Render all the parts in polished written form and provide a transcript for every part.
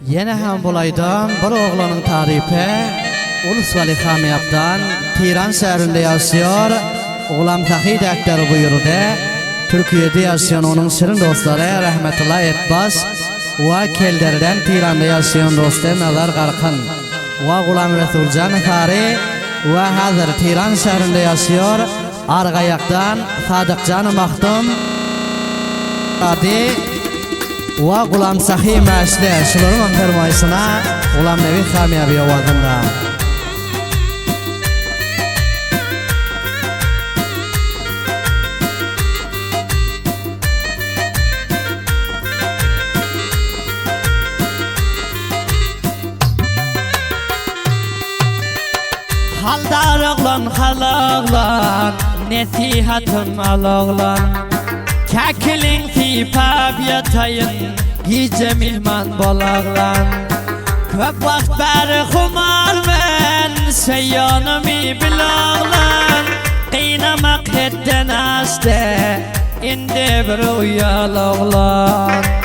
Yine hem bulaydan bir oğlanın tarifi Ulus Vali Hamiyab'dan Tiran şehrinde yaşıyor. Oğlan Tahi Dektarı buyurdu. Türkiye'de yaşayan onun şirin dostları rahmetullah etbas ve Kelder'den Tiran'da yaşayan dostları Nazar Karkın ve Gulam Resulcan Kari ve hazır Tiran şehrinde yaşıyor. Argayak'tan Sadıkcan Maktum Adi ve Gulam Sahi Meşli şuların fermayısına Gulam Nevi Hamiyabi ovadında. Haldar oğlan halağlan nesihatın al oğlan Kekilin tipab yatayın gece mihman bolağlan Köp vakt beri kumar men seyyanımı bilağlan Qiynamak hedden aste indi bir uyal oğlan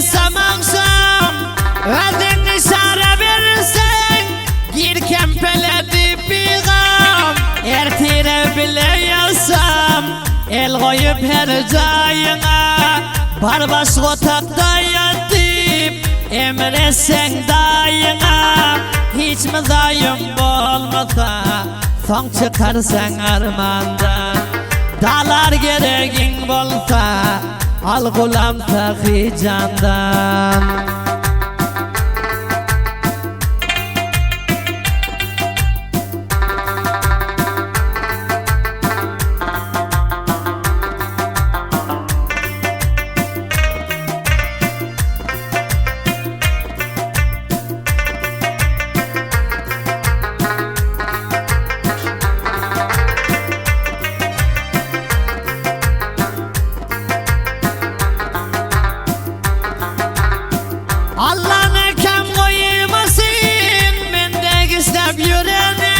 Samansam Ödün işare verirsen Gir kempeledi biğam Ertire bile yazsam El koyup her cayına Barbaş otakta yatıp Emresen dayına Hiç mi dayım olmasa Son çıkarsan armandan Dalar gereğin bolsa Al Gulam Tahi candan Allah'ını kem koymasın mendek istep yürene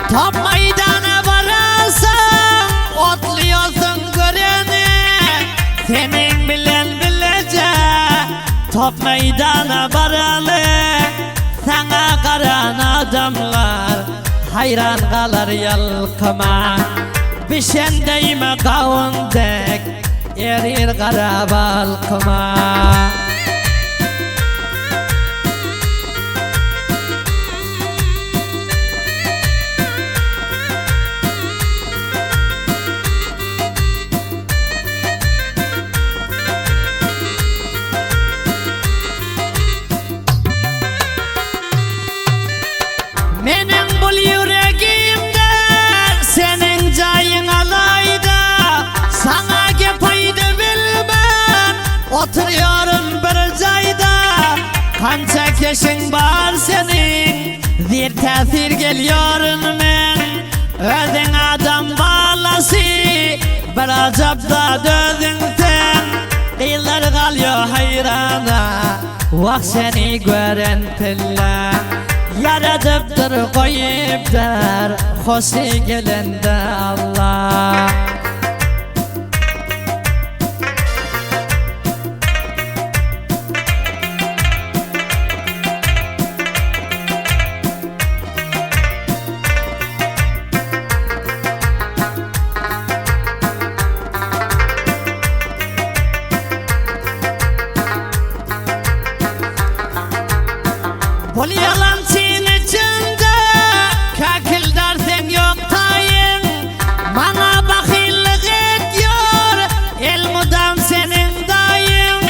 Top meydana varasın otluyorsun görene Senin bilen bilecek top meydana varalı Sana karan adamlar hayran kalır yalkıma Bişendeyime kavundek erir kara balkıma Menin bul yüreğimde senin cayın alayda Sana gepaydı bilmem oturuyorum bir cayda Kança keşin var senin bir tesir geliyorum men Ödün adam balası bir acabda dödün sen Kıyılar kalıyor hayrana vak seni gören pille Yaradıptır koyuptar hoşi gelende Allah Bol yalan senin içinde Kakil dersen yok tayın Bana bakillik ediyor El mudam senin dayın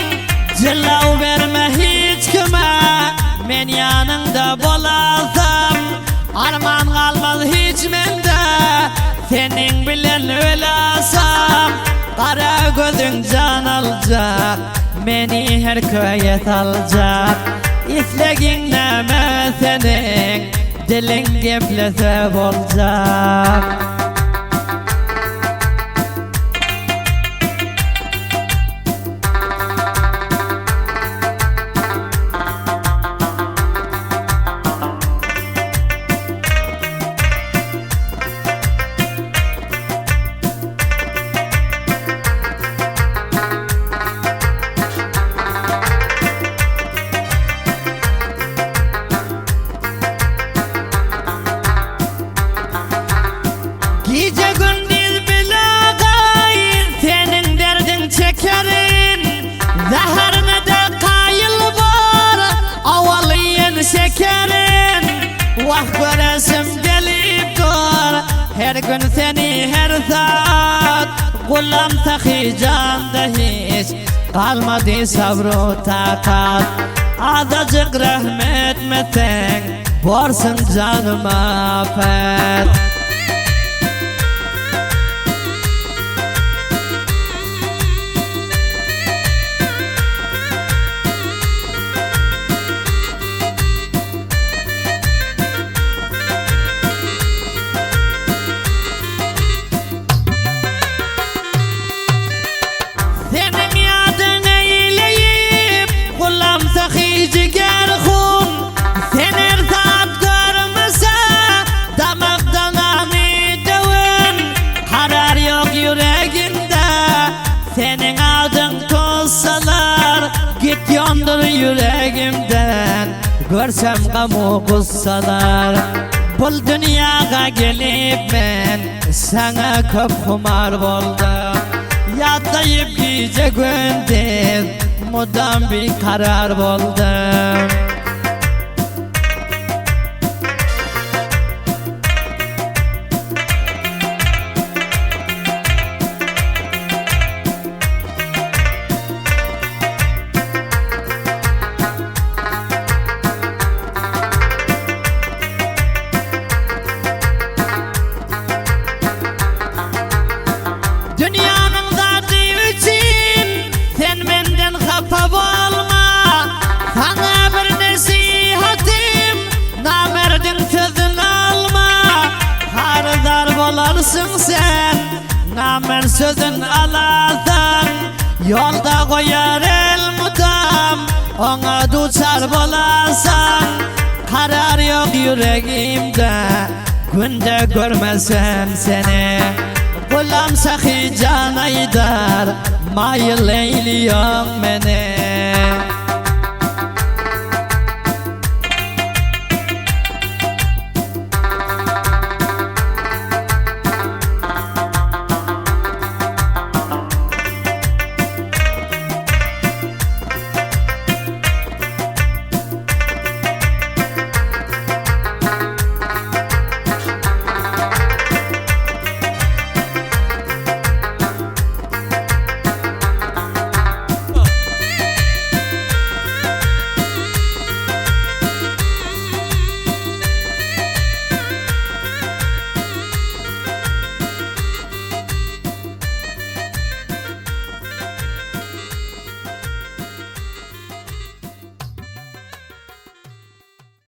Cilav verme hiç kime Men yanında bolasam Arman kalmaz hiç mende Senin bilen ölasam Kara gözün can alacak Beni her köye salacak İslegin neme senin Dilin geplese bolacak. Gece gündüz bile gayr senin derdin çekerin. Zaharına da kayıl var avaliyen şekerin. Vah göresim gelip dur her gün seni her saat. Gulam sahi canda hiç kalmadı sabrı takat. Azıcık rahmet mesen varsın canıma affet. Senin adın tozsalar git yondur yüreğimden. Görsem kamu kussalar bul dünyaya gelip ben sana köp kumar boldum. Yatayıp gece gündüz mudam bir karar boldum. Dünyanın zatı için sen benden hafa olma. Sana bir nasihatim namerdin sözün alma. Haradar bolarsın sen namer sözün alarsan. Yolda koyar el mudam ona duçar bolarsan. Karar yok yüreğimde günde görmesem seni. Gulam sahi can aydar mayıl eyliyorsun beni.